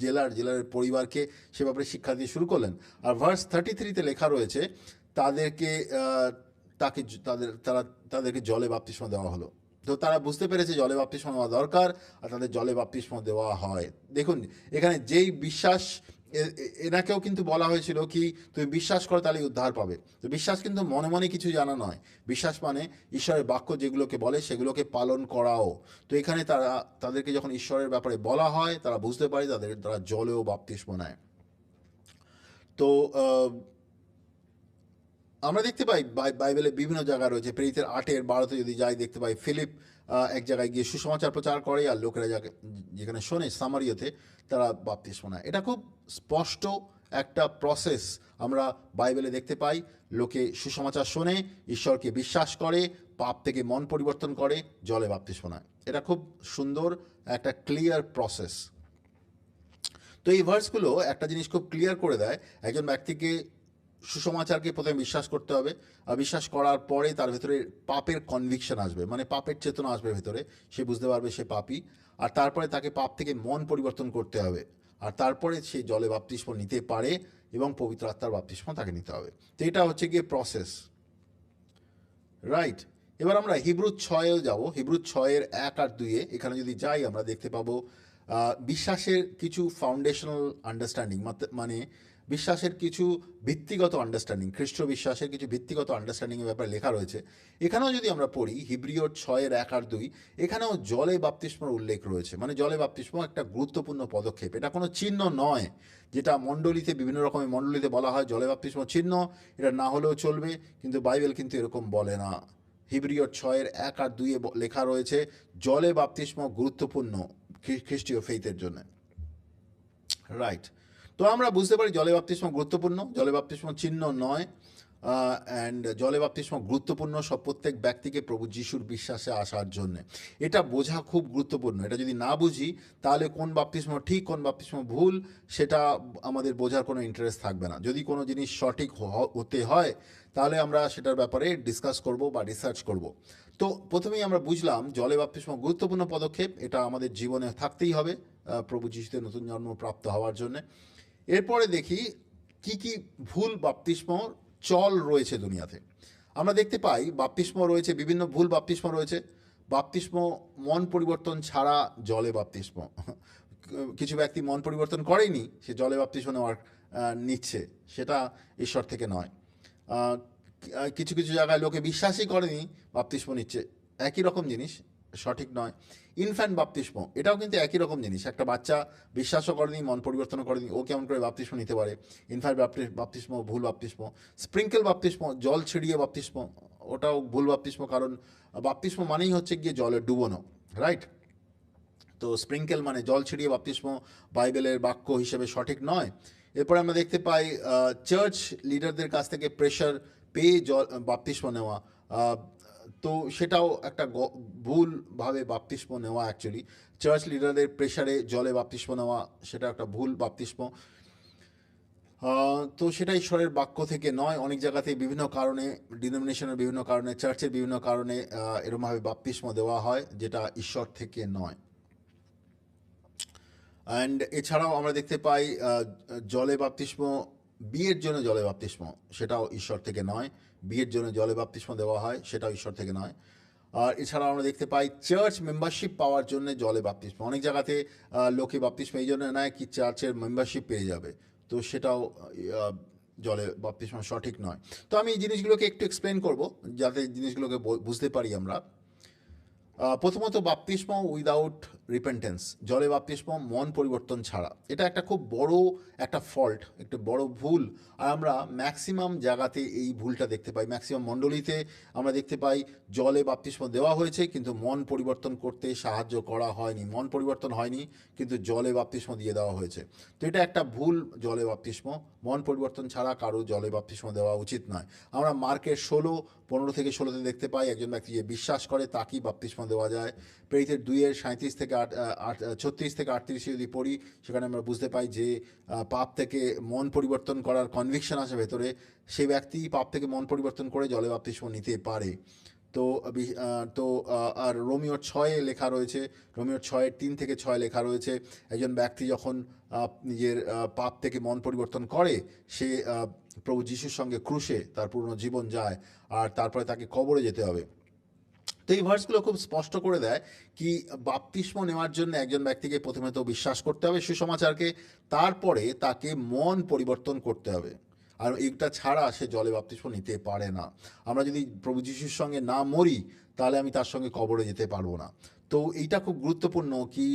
Speaker 1: জেলারের পরিবারকে সে ব্যাপারে শিক্ষা দিতে শুরু করলেন। আর ভার্স 33-তে লেখা রয়েছে তাদেরকে জলে বাপ্তিস্ম দেওয়া হলো। তো তারা বুঝতে পেরেছে জলে বাপ্তিস্ম দেওয়া দরকার, আর তাদের জলে বাপ্তিস্ম দেওয়া হয়। দেখুন এখানে যেই বিশ্বাস, এনাকেও কিন্তু বলা হয়েছিল কি তুমি বিশ্বাস করো তাহলে উদ্ধার পাবে। তো বিশ্বাস কিন্তু মনে মনে কিছু জানা নয়, বিশ্বাস মানে ঈশ্বরের বাক্য যেগুলোকে বলে সেগুলোকে পালন করাও। তো এখানে তাদেরকে যখন ঈশ্বরের ব্যাপারে বলা হয় তারা বুঝতে পারে, তারা জলেও বাপ্তিস্ম নেয়। তো আমরা দেখতে পাই বাইবেলে বিভিন্ন জায়গা রয়েছে। প্রেরিতের 8-12 যদি যাই দেখতে পাই ফিলিপ এক জায়গায় গিয়ে সুসমাচার প্রচার করে, আর লোকেরা যেখানে শোনে সামারিয়াতে তারা বাপ্তিস্ম নেয়। এটা খুব স্পষ্ট একটা প্রসেস আমরা বাইবেলে দেখতে পাই। লোকে সুসমাচার শোনে, ঈশ্বরকে বিশ্বাস করে, পাপ থেকে মন পরিবর্তন করে, জলে বাপ্তিস্ম নেয়। এটা খুব সুন্দর একটা ক্লিয়ার প্রসেস। তো এই ভার্সগুলো একটা জিনিস খুব ক্লিয়ার করে দেয়, একজন ব্যক্তিকে সুসমাচারকে প্রথমে বিশ্বাস করতে হবে, আর বিশ্বাস করার পরে তার ভেতরে পাপের কনভিকশন আসবে, মানে পাপের চেতনা আসবে ভেতরে, সে বুঝতে পারবে সে পাপী, আর তারপরে তাকে পাপ থেকে মন পরিবর্তন করতে হবে, আর তারপরে সে জলে বাপ্তিস্ম নিতে পারে এবং পবিত্র আত্মার বাপ্তিস্ম তাকে নিতে হবে। তো এটা হচ্ছে গিয়ে প্রসেস, রাইট। এবার আমরা হিব্রু 6-এও যাব। হিব্রু 6-1-2 এখানে যদি যাই আমরা দেখতে পাবো বিশ্বাসের কিছু ফাউন্ডেশনাল আন্ডারস্ট্যান্ডিং, মানে বিশ্বাসের কিছু ভিত্তিগত আন্ডারস্ট্যান্ডিং, খ্রিস্ট বিশ্বাসের কিছু ভিত্তিগত আন্ডারস্ট্যান্ডিংয়ের ব্যাপারে লেখা রয়েছে। এখানেও যদি আমরা পড়ি হিব্রিয় 6-1-2, এখানেও জলে বাপ্তিস্মর উল্লেখ রয়েছে। মানে জলে বাপ্তিস্ম একটা গুরুত্বপূর্ণ পদক্ষেপ, এটা কোনো চিহ্ন নয় যেটা মণ্ডলীতে বিভিন্ন রকমের মণ্ডলীতে বলা হয় জলে বাপ্তিস্ম চিহ্ন, এটা না হলেও চলবে, কিন্তু বাইবেল কিন্তু এরকম বলে না। হিব্রিয় 6-1-2 লেখা রয়েছে জলে বাপ্তিস্ম গুরুত্বপূর্ণ খ্রিস্টীয় ফেইথের জন্য, রাইট। তো আমরা বুঝতে পারি জলে বাপ্তিস্ম গুরুত্বপূর্ণ, জলে বাপ্তিস্ম চিহ্ন নয়। অ্যান্ড জলে বাপ্তিস্ম গুরুত্বপূর্ণ প্রত্যেক ব্যক্তিকে প্রভু যিশুর বিশ্বাসে আসার জন্য। এটা বোঝা খুব গুরুত্বপূর্ণ। এটা যদি না বুঝি তাহলে কোন বাপ্তিস্ম ঠিক কোন বাপ্তিস্ম ভুল সেটা আমাদের বোঝার কোনো ইন্টারেস্ট থাকবে না। যদি কোনো জিনিস সঠিক হতে হয় তাহলে আমরা সেটার ব্যাপারে ডিসকাস করব বা রিসার্চ করব। তো প্রথমেই আমরা বুঝলাম জলে বাপ্তিস্ম গুরুত্বপূর্ণ পদক্ষেপ, এটা আমাদের জীবনে থাকতেই হবে প্রভু যিশুতে নতুন জন্ম প্রাপ্ত হওয়ার জন্য। এরপরে দেখি কি কি ভুল বাপ্তিস্ম চল রয়েছে দুনিয়াতে। আমরা দেখতে পাই বাপ্তিস্ম রয়েছে, বিভিন্ন ভুল বাপ্তিস্ম রয়েছে। বাপ্তিস্ম মন পরিবর্তন ছাড়া জলে বাপ্তিস্ম, কিছু ব্যক্তি মন পরিবর্তন করেনি, সে জলে বাপ্তিস্ম নিচ্ছে, সেটা ঈশ্বর থেকে নয়। কিছু কিছু জায়গায় লোকে বিশ্বাসই করেনি, বাপ্তিস্ম নিচ্ছে, একই রকম জিনিস, সঠিক নয়। ইনফ্যান্ট বাপ্তিস্ম, এটাও কিন্তু একই রকম জিনিস। একটা বাচ্চা বিশ্বাসও করেনি, মন পরিবর্তনও করেনি, ও কেমন করে বাপ্তিস্ম নিতে পারে? ইনফ্যান্ট বাপ্তিস্ম ভুল বাপ্তিস্ম। স্প্রিঙ্কেল বাপ্তিস্ম, জল ছিড়িয়ে বাপ্তিস্ম, ওটাও ভুল বাপ্তিস্ম, কারণ বাপ্তিস্ম মানেই হচ্ছে গিয়ে জলে ডুবোনো, রাইট। তো স্প্রিঙ্কেল মানে জল ছিড়িয়ে বাপ্তিস্ম বাইবেলের বাক্য হিসেবে সঠিক নয়। এরপরে আমরা দেখতে পাই চার্চ লিডারদের কাছ থেকে প্রেশার পেয়ে বাপ্তিস্ম নেওয়া, তো সেটাও একটা ভুলভাবে বাপ্তিস্ম নেওয়া। অ্যাকচুয়ালি চার্চ লিডারদের প্রেশারে জলে বাপ্তিস্ম নেওয়া সেটা একটা ভুল বাপ্তিস্ম। তো সেটা ঈশ্বরের বাক্য থেকে নয়। অনেক জায়গাতে বিভিন্ন কারণে, ডিনোমিনেশনের বিভিন্ন কারণে, চার্চের বিভিন্ন কারণে এরমভাবে বাপ্তিস্ম দেওয়া হয় যেটা ঈশ্বর থেকে নয়। অ্যান্ড এছাড়াও আমরা দেখতে পাই জলে বাপ্তিস্ম, বিয়ের জন্য জলে বাপ্তিস্ম, সেটাও ঈশ্বর থেকে নয়। বিয়ের জন্য জলে বাপ্তিস্ম দেওয়া হয়, সেটাও ঈশ্বর থেকে নয়। আর এছাড়াও আমরা দেখতে পাই চার্চ মেম্বারশিপ পাওয়ার জন্য জলে বাপ্তিস্ম। অনেক জায়গাতে লোকে বাপ্তিস্ম এই জন্য নেয় কি চার্চের মেম্বারশিপ পেয়ে যাবে, তো সেটাও জলে বাপ্তিস্ম সঠিক নয়। তো আমি এই জিনিসগুলোকে একটু এক্সপ্লেন করব যাতে জিনিসগুলোকে বুঝতে পারি আমরা। প্রথমত বাপ্তিস্ম উইদাউট রিপেন্টেন্স, জলে বাপ্তিস্ম মন পরিবর্তন ছাড়া। এটা একটা খুব বড় একটা ফল্ট, একটা বড় ভুল। আর আমরা ম্যাক্সিমাম জায়গাতে এই ভুলটা দেখতে পাই। ম্যাক্সিমাম মণ্ডলীতে আমরা দেখতে পাই জলে বাপ্তিস্ম দেওয়া হয়েছে কিন্তু মন পরিবর্তন করতে সাহায্য করা হয়নি, মন পরিবর্তন হয়নি কিন্তু জলে বাপ্তিস্ম দিয়ে দেওয়া হয়েছে। তো এটা একটা ভুল। জলে বাপ্তিস্ম মন পরিবর্তন ছাড়া কারো জলে বাপ্তিস্ম দেওয়া উচিত নয়। আমরা মার্কের 15 থেকে 16তে দেখতে পাই একজন ব্যক্তি যে বিশ্বাস করে তাকেই বাপ্তিস্ম দেওয়া যায়। প্রেরিতের 2-37 থেকে 36 থেকে 38 যদি পড়ি, সেখানে আমরা বুঝতে পাই যে পাপ থেকে মন পরিবর্তন করার কনভিকশন আছে ভেতরে, সেই ব্যক্তি পাপ থেকে মন পরিবর্তন করে জলে বাপ্তিস্ম নিতে পারে। তো আর রোমিওর 6-এ লেখা রয়েছে, রোমিওর 6-3-6 লেখা রয়েছে, একজন ব্যক্তি যখন নিজের পাপ থেকে মন পরিবর্তন করে, সে প্রভু যিশুর সঙ্গে ক্রুশে তার পুরনো জীবন যায়, আর তারপরে তাকে কবরে যেতে হবে। তো এই ভার্সগুলো খুব স্পষ্ট করে দেয় কি বাপ্তিস্ম নেওয়ার জন্য একজন ব্যক্তিকে প্রথমে তো বিশ্বাস করতে হবে সুসমাচারকে, তারপরে তাকে মন পরিবর্তন করতে হবে। আর এইটা ছাড়া সে জলে বাপ্তিস্ম নিতে পারে না। আমরা যদি প্রভু যিশুর সঙ্গে না মরি, তাহলে আমি তার সঙ্গে কবরে যেতে পারবো না। তো এইটা খুব গুরুত্বপূর্ণ কি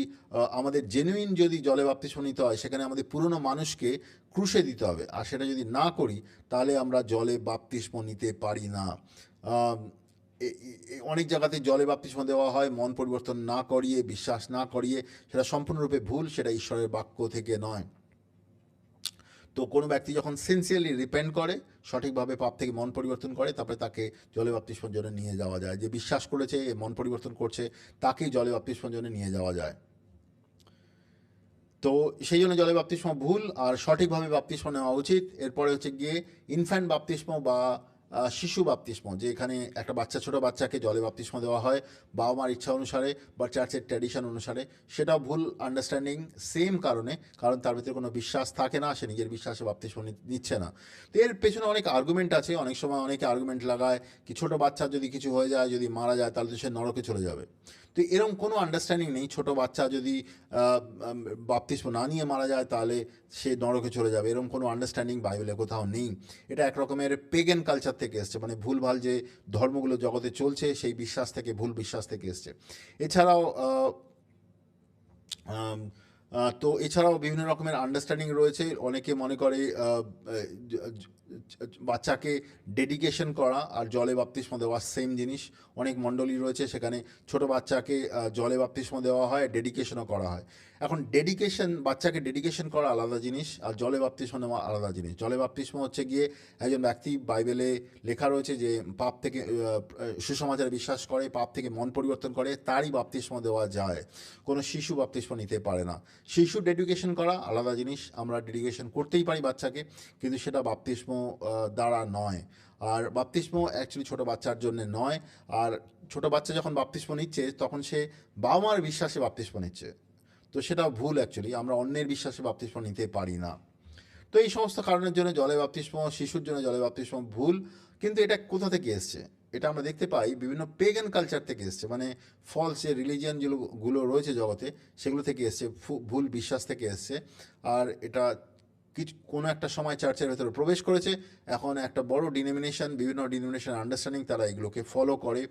Speaker 1: আমাদের জেনুইন যদি জলে বাপ্তিস্ম নিতে হয়, সেখানে আমাদের পুরনো মানুষকে ক্রুশে দিতে হবে। আর সেটা যদি না করি, তাহলে আমরা জলে বাপ্তিস্ম নিতে পারি না। অনেক জায়গাতে জলে বাপ্তিস্ম দেওয়া হয় মন পরিবর্তন না করিয়ে, বিশ্বাস না করিয়ে। সেটা সম্পূর্ণরূপে ভুল, সেটা ঈশ্বরের বাক্য থেকে নয়। তো কোনো ব্যক্তি যখন সিনসিয়ারলি রিপেন্ট করে, সঠিকভাবে পাপ থেকে মন পরিবর্তন করে, তারপরে তাকে জলে বাপ্তিস্মের জন্য নিয়ে যাওয়া যায়। যে বিশ্বাস করেছে, মন পরিবর্তন করছে, তাকেই জলে বাপ্তিস্মের জন্য নিয়ে যাওয়া যায়। তো সেই জন্য জলে বাপ্তিস্ম ভুল, আর সঠিকভাবে বাপ্তিস্ম নেওয়া উচিত। এরপরে হচ্ছে গিয়ে ইনফ্যান্ট বাপ্তিস্ম বা শিশু বাপ্তিস্ম, যে এখানে একটা ছোট বাচ্চাকে জলে বাপ্তিস্ম দেওয়া হয় বাবা মার ইচ্ছা অনুসারে বা চার্চের ট্র্যাডিশন অনুসারে। সেটাও ভুল আন্ডারস্ট্যান্ডিং, সেম কারণ তার ভিতরে কোনো বিশ্বাস থাকে না, সে নিজের বিশ্বাসে বাপ্তিস্ম নিচ্ছে না। তো এর পেছনে অনেক আর্গুমেন্ট আছে। অনেক সময় অনেকে আর্গুমেন্ট লাগায় কি ছোটো বাচ্চার যদি কিছু হয়ে যায়, যদি মারা যায়, তাহলে তো সে নরকে চলে যাবে। তো এরকম কোনো আন্ডারস্ট্যান্ডিং নেই। ছোট বাচ্চা যদি বাপ্তিস্ম না নিয়ে মারা যায়, তাহলে সে নরকে চলে যাবে, এরকম কোনো আন্ডারস্ট্যান্ডিং বাইবেলে কোথাও নেই। এটা এক রকমের পেগেন কালচার থেকে এসছে, মানে ভুলভাল যে ধর্মগুলো জগতে চলছে, সেই বিশ্বাস থেকে, ভুল বিশ্বাস থেকে এসছে। এছাড়াও এছাড়াও বিভিন্ন রকমের আন্ডারস্ট্যান্ডিং রয়েছে। অনেকে মনে করে বাচ্চাকে ডেডিকেশন করা আর জলে বাপ্তিস্ম দেওয়া সেম জিনিস। অনেক মণ্ডলী রয়েছে সেখানে ছোট বাচ্চাকে জলে বাপ্তিস্ম দেওয়া হয়, ডেডিকেশনও করা হয়। এখন বাচ্চাকে ডেডিকেশন করা আলাদা জিনিস, আর জলে বাপ্তিস্ম নেওয়া আলাদা জিনিস। জলে বাপ্তিস্ম হচ্ছে গিয়ে একজন ব্যক্তি, বাইবেলে লেখা রয়েছে যে পাপ থেকে সুসমাচারে বিশ্বাস করে, পাপ থেকে মন পরিবর্তন করে, তারই বাপ্তিস্ম দেওয়া যায়। কোনো শিশু বাপ্তিস্ম নিতে পারে না। শিশু ডেডিকেশন করা আলাদা জিনিস, আমরা ডেডিকেশন করতেই পারি বাচ্চাকে, কিন্তু সেটা বাপ্তিস্ম দ্বারা নয়। আর বাপ্তিস্ম অ্যাকচুয়ালি ছোটো বাচ্চার জন্য নয়। আর ছোটো বাচ্চা যখন বাপ্তিস্ম নিচ্ছে, তখন সে বাবা মার বিশ্বাসে বাপ্তিস্ম নিচ্ছে। তো সেটা ভুল অ্যাকচুয়ালি, আমরা অন্যের বিশ্বাসে বাপ্তিস্ম নিতে পারি না। তো এই সমস্ত কারণের জন্য জলে বাপ্তিস্ম, শিশুর জন্য জলে বাপ্তিস্ম ভুল। কিন্তু এটা কোথা থেকে এসছে? এটা আমরা দেখতে পাই বিভিন্ন পেগান কালচার থেকে এসছে, মানে ফলস যে রিলিজিয়ান যেগুলো রয়েছে জগতে, সেগুলো থেকে এসছে, ভুল বিশ্বাস থেকে এসছে। আর এটা কোনো একটা সময় চার্চের ভেতরে প্রবেশ করেছে। এখন একটা বড় বিভিন্ন ডিনোমিনেশন আন্ডারস্ট্যান্ডিং, তারা এগুলোকে ফলো করে।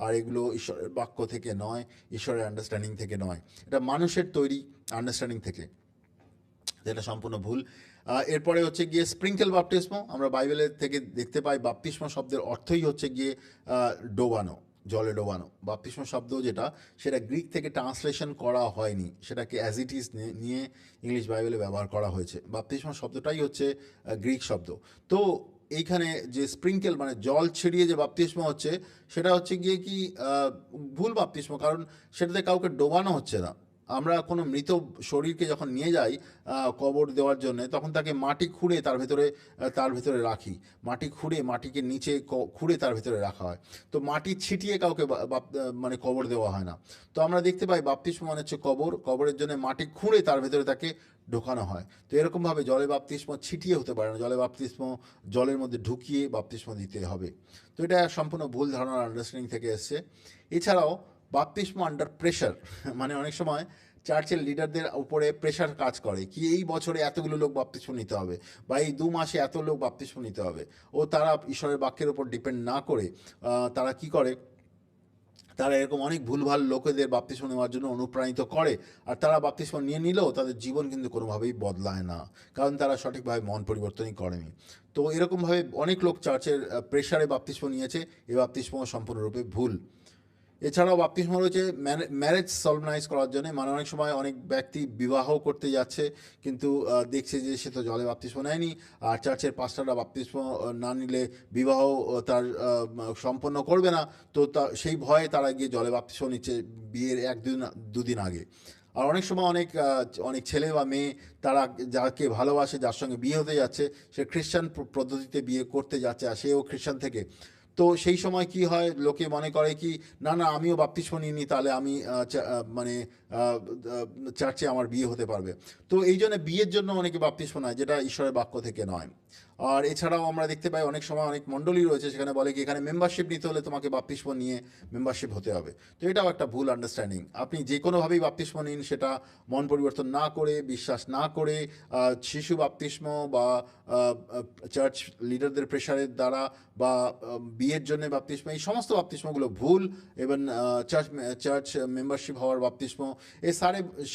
Speaker 1: আর এগুলো ঈশ্বরের বাক্য থেকে নয়, ঈশ্বরের আন্ডারস্ট্যান্ডিং থেকে নয়, এটা মানুষের তৈরি আন্ডারস্ট্যান্ডিং থেকে। যেটা সম্পূর্ণ ভুল। এরপরে হচ্ছে গিয়ে স্প্রিঙ্কেল বাপ্তিস্ম। আমরা বাইবেলের থেকে দেখতে পাই বাপ্তিস্ম শব্দের অর্থই হচ্ছে গিয়ে ডোবানো, জলে ডোবানো। বাপ্তিস্ম শব্দ যেটা, সেটা গ্রিক থেকে ট্রান্সলেশন করা হয়নি, সেটাকে অ্যাজ ইট ইজ নিয়ে ইংলিশ বাইবেলে ব্যবহার করা হয়েছে। বাপ্তিস্ম শব্দটাই হচ্ছে গ্রিক শব্দ। তো এইখানে যে স্প্রিঙ্কেল মানে জল ছিটিয়ে যে বাপ্তিস্ম হচ্ছে, সেটা হচ্ছে গিয়ে কি ভুল বাপ্তিস্ম, কারণ সেটাতে কাউকে ডোবানো হচ্ছে না। আমরা কোনো মৃত শরীরকে যখন নিয়ে যাই কবর দেওয়ার জন্য, তখন তাকে মাটি খুঁড়ে তার ভেতরে রাখি। মাটি খুঁড়ে, মাটিকে নিচে খুঁড়ে তার ভেতরে রাখা হয়। তো মাটি ছিটিয়ে কাউকে মানে কবর দেওয়া হয় না। তো আমরা দেখতে পাই বাপ্তিস্ম মানে হচ্ছে কবরের জন্য মাটি খুঁড়ে তার ভেতরে তাকে ঢোকানো হয়। তো এরকমভাবে জলে বাপ্তিস্ম ছিটিয়ে হতে পারে না, জলে বাপ্তিস্ম জলের মধ্যে ঢুকিয়ে বাপ্তিস্ম দিতে হবে। তো এটা সম্পূর্ণ ভুল ধারণার আন্ডারস্ট্যান্ডিং থেকে এসছে। এছাড়াও বাপ্তিস্ম আন্ডার প্রেশার, মানে অনেক সময় চার্চের লিডারদের উপরে প্রেশার কাজ করে কি এই বছরে এতগুলো লোক বাপ্তিস্ম নিতে হবে, বা এই 2 মাসে এত লোক বাপ্তিস্ম নিতে হবে। ও তারা ঈশ্বরের বাক্যের উপর ডিপেন্ড না করে তারা কি করে, তারা এরকম অনেক ভুলভাল লোকেদের বাপ্তিস্ম নেওয়ার জন্য অনুপ্রাণিত করে, আর তারা বাপ্তিস্ম নিয়ে নিলেও তাদের জীবন কিন্তু কোনোভাবেই বদলায় না, কারণ তারা সঠিকভাবে মন পরিবর্তনই করেনি। তো এরকমভাবে অনেক লোক চার্চের প্রেশারে বাপ্তিস্ম নিয়েছে, এই বাপ্তিস্ম সম্পূর্ণরূপে ভুল। এছাড়াও বাপ্তিস্ম রয়েছে ম্যারেজ সলভনাইজ করার জন্য, মানে অনেক সময় অনেক ব্যক্তি বিবাহ করতে যাচ্ছে কিন্তু দেখছে যে সে তো জলে বাপ্তিস্ম নেয়নি, আর চার্চের পাস্টাররা বাপ্তিস্ম না নিলে বিবাহ তার সম্পন্ন করবে না, তো সেই ভয়ে তারা গিয়ে জলে বাপ্তিস্ম নিচ্ছে বিয়ের দুদিন আগে। আর অনেক সময় অনেক ছেলে বা মেয়ে তারা যাকে ভালোবাসে, যার সঙ্গে বিয়ে হতে যাচ্ছে, সে খ্রিস্টান পদ্ধতিতে বিয়ে করতে যাচ্ছে, আর সেও খ্রিস্টান থেকে। তো সেই সময় কি হয়, লোকে মনে করে কি না না আমিও বাপ্তিস্ম নিইনি, তাহলে আমি মানে চার্চে আমার বিয়ে হতে পারবে। তো এই জন্য বিয়ের জন্য অনেকে বাপ্তিস্ম নেয়, যেটা ঈশ্বরের বাক্য থেকে নয়। আর এছাড়াও আমরা দেখতে পাই অনেক সময় অনেক মণ্ডলী রয়েছে, সেখানে বলে কি এখানে মেম্বারশিপ নিতে হলে তোমাকে বাপ্তিস্ম নিয়ে মেম্বারশিপ হতে হবে। তো এটাও একটা ভুল আন্ডারস্ট্যান্ডিং। আপনি যে কোনোভাবেই বাপ্তিস্ম নিন, সেটা মন পরিবর্তন না করে, বিশ্বাস না করে, শিশু বাপ্তিস্ম বা চার্চ লিডারদের প্রেশারের দ্বারা বা বিয়ের জন্য বাপ্তিস্ম, এই সমস্ত বাপ্তিস্মগুলো ভুল। এবং চার্চ মেম্বারশিপ হওয়ার বাপ্তিস্ম,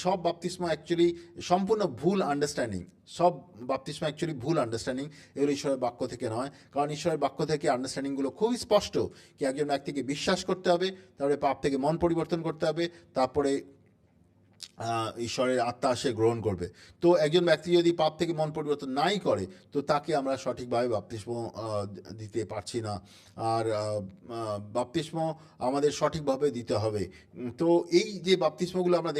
Speaker 1: সব বাপ্তিস্ম অ্যাকচুয়ালি সম্পূর্ণ ভুল আন্ডারস্ট্যান্ডিং। সব বাপ্তিস্ম অ্যাকচুয়ালি ভুল আন্ডারস্ট্যান্ডিং, এগুলো ঈশ্বরের বাক্য থেকে নয়। কারণ ঈশ্বরের বাক্য থেকে আন্ডারস্ট্যান্ডিংগুলো খুবই স্পষ্ট, কি একজন ব্যক্তিকে বিশ্বাস করতে হবে, তারপরে পাপ থেকে মন পরিবর্তন করতে হবে, তারপরে ঈশ্বরের আত্মা সে গ্রহণ করবে। তো একজন ব্যক্তি যদি পাপ থেকে মন পরিবর্তন নাই করে, তো তাকে আমরা সঠিকভাবে বাপ্তিস্ম দিতে পারছি না। আর বাপ্তিস্ম আমাদের সঠিকভাবে দিতে হবে। তো এই যে বাপ্তিস্মগুলো আমরা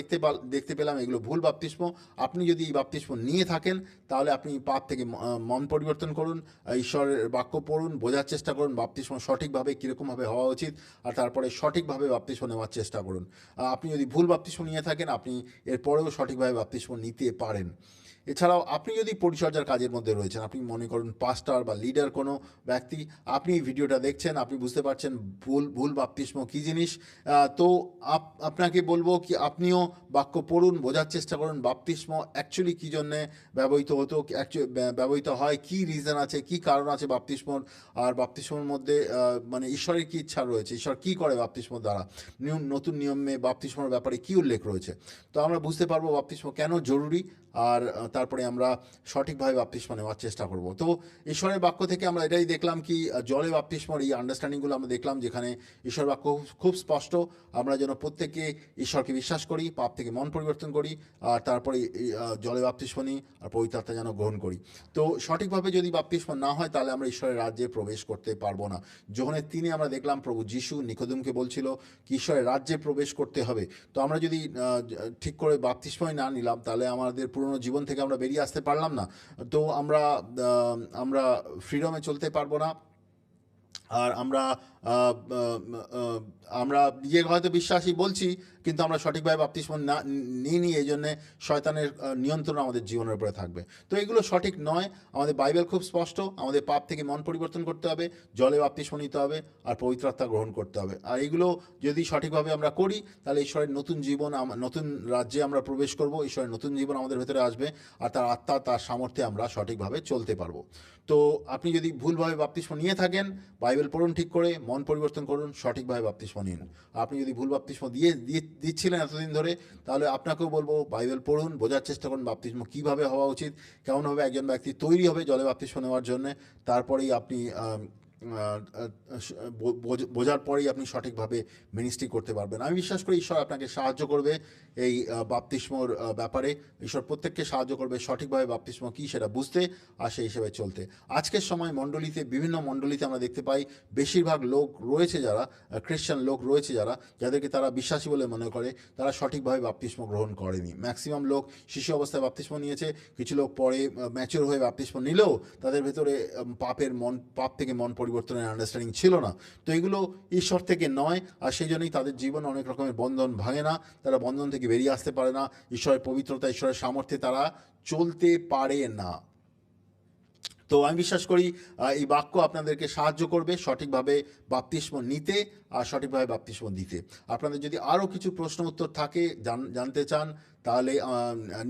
Speaker 1: দেখতে পেলাম, এগুলো ভুল বাপ্তিস্ম। আপনি যদি এই বাপ্তিস্ম নিয়ে থাকেন, তাহলে আপনি পাপ থেকে মন পরিবর্তন করুন, ঈশ্বরের বাক্য পড়ুন, বোঝার চেষ্টা করুন বাপ্তিস্ম সঠিকভাবে কীরকমভাবে হওয়া উচিত, আর তারপরে সঠিকভাবে বাপ্তিস্ম নেওয়ার চেষ্টা করুন। আপনি যদি ভুল বাপ্তিস্ম নিয়ে থাকেন, আপনি এরপরেও সঠিকভাবে বাপ্তিস্ম নিতে পারেন। এছাড়াও আপনি যদি পরিচর্যার কাজের মধ্যে রয়েছেন, আপনি মনে করুন পাস্টার বা লিডার কোনো ব্যক্তি, আপনি এই ভিডিওটা দেখছেন, আপনি বুঝতে পারছেন ভুল বাপ্তিস্ম কী জিনিস, তো আপনাকে বলবো কি আপনিও বাক্য পড়ুন, বোঝার চেষ্টা করুন বাপ্তিস্ম অ্যাকচুয়ালি কী জন্যে ব্যবহৃত হয়, কী রিজন আছে, কী কারণ আছে বাপ্তিস্মর। আর বাপ্তিস্মর মধ্যে মানে ঈশ্বরের কী ইচ্ছা রয়েছে, ঈশ্বর কী করে বাপ্তিস্ম দ্বারা, নতুন নিয়মে বাপ্তিস্মর ব্যাপারে কী উল্লেখ রয়েছে। তো আমরা বুঝতে পারবো বাপ্তিস্ম কেন জরুরি, আর তারপরে আমরা সঠিকভাবে বাপ্তিস্ম নেওয়ার চেষ্টা করব। তো ঈশ্বরের বাক্য থেকে আমরা এটাই দেখলাম কি জলে বাপ্তিস্মর এই আন্ডারস্ট্যান্ডিংগুলো আমরা দেখলাম, যেখানে ঈশ্বর বাক্য খুব স্পষ্ট। আমরা যেন প্রত্যেকে ঈশ্বরকে বিশ্বাস করি, পাপ থেকে মন পরিবর্তন করি, আর তারপরে জলে বাপ্তিস্ম নিই, আর পবিত্র আত্মা যেন গ্রহণ করি। তো সঠিকভাবে যদি বাপ্তিস্ম না হয়, তাহলে আমরা ঈশ্বরের রাজ্যে প্রবেশ করতে পারবো না। যোহনের 3 আমরা দেখলাম প্রভু যিশু নিকোদেমকে বলছিল কি ঈশ্বরের রাজ্যে প্রবেশ করতে হবে। তো আমরা যদি ঠিক করে বাপ্তিস্মই না নিলাম, তাহলে আমাদের পুরনো জীবন থেকে আমরা বেরিয়ে আসতে পারলাম না। তো আমরা ফ্রিডমে চলতে পারবো না। আর আমরা নিজে হয়তো বিশ্বাসী বলছি, কিন্তু আমরা সঠিকভাবে বাপ্তিস্ম না নিইনি, এই জন্যে শয়তানের নিয়ন্ত্রণ আমাদের জীবনের উপরে থাকবে। তো এগুলো সঠিক নয়। আমাদের বাইবেল খুব স্পষ্ট, আমাদের পাপ থেকে মন পরিবর্তন করতে হবে, জলে বাপ্তিস্ম নিতে হবে, আর পবিত্র আত্মা গ্রহণ করতে হবে। আর এগুলো যদি সঠিকভাবে আমরা করি, তাহলে ঈশ্বরের নতুন জীবন, নতুন রাজ্যে আমরা প্রবেশ করব, ঈশ্বরের নতুন জীবন আমাদের ভেতরে আসবে, আর তার আত্মা, তার সামর্থ্যে আমরা সঠিকভাবে চলতে পারবো। তো আপনি যদি ভুলভাবে বাপ্তিস্ম নিয়ে থাকেন, বাইবেল পড়ুন ঠিক করে, মন পরিবর্তন করুন, সঠিকভাবে বাপ্তিস্ম নিন। আপনি যদি ভুল বাপ্তিস্ম দিচ্ছিলেন এতদিন ধরে, তাহলে আপনাকেও বলবো বাইবেল পড়ুন, বোঝার চেষ্টা করুন বাপ্তিস্ম কীভাবে হওয়া উচিত, কেমনভাবে একজন ব্যক্তি তৈরি হবে জলে বাপ্তিস্ম নেওয়ার জন্যে। তারপরেই আপনি বোঝার পরেই আপনি সঠিকভাবে মিনিস্ট্রি করতে পারবেন। আমি বিশ্বাস করি ঈশ্বর আপনাকে সাহায্য করবে এই বাপ্তিস্মর ব্যাপারে। ঈশ্বর প্রত্যেককে সাহায্য করবে সঠিকভাবে বাপ্তিস্ম কী সেটা বুঝতে, আর সেই হিসেবে চলতে। আজকের সময় বিভিন্ন মণ্ডলীতে আমরা দেখতে পাই বেশিরভাগ লোক রয়েছে, যারা খ্রিস্টান লোক রয়েছে, যাদেরকে তারা বিশ্বাসী বলে মনে করে, তারা সঠিকভাবে বাপ্তিস্ম গ্রহণ করেনি। ম্যাক্সিমাম লোক শিশু অবস্থায় বাপ্তিস্ম নিয়েছে, কিছু লোক পরে ম্যাচিওর হয়ে বাপ্তিস্ম নিলেও তাদের ভেতরে পাপ থেকে মন পরিবর্তনের আন্ডারস্ট্যান্ডিং ছিল না। তো এগুলো ঈশ্বর থেকে নয়, আর সেই জন্যই তাদের জীবন অনেক রকমের বন্ধন ভাঙে না, তারা বন্ধন থেকে বেরিয়ে আসতে পারে না, ঈশ্বরের পবিত্রতা, ঈশ্বরের সামর্থ্যে তারা চলতে পারে না। তো আমি বিশ্বাস করি এই বাক্য আপনাদেরকে সাহায্য করবে সঠিকভাবে বাপ্তিস্ম নিতে আর সঠিকভাবে বাপ্তিস্ম দিতে। আপনাদের যদি আরও কিছু প্রশ্ন উত্তর থাকে, জানতে চান, তাহলে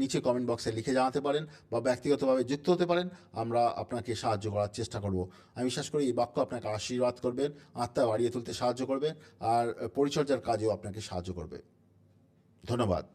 Speaker 1: নিচে কমেন্ট বক্সে লিখে জানাতে পারেন বা ব্যক্তিগতভাবে যুক্ত হতে পারেন। আমরা আপনাকে সাহায্য করার চেষ্টা করব। আমি বিশ্বাস করি এই বাক্য আপনাকে আশীর্বাদ করবেন, আত্মা বাড়িয়ে তুলতে সাহায্য করবে আর পরিচর্যার কাজেও আপনাকে সাহায্য করবে। ধন্যবাদ।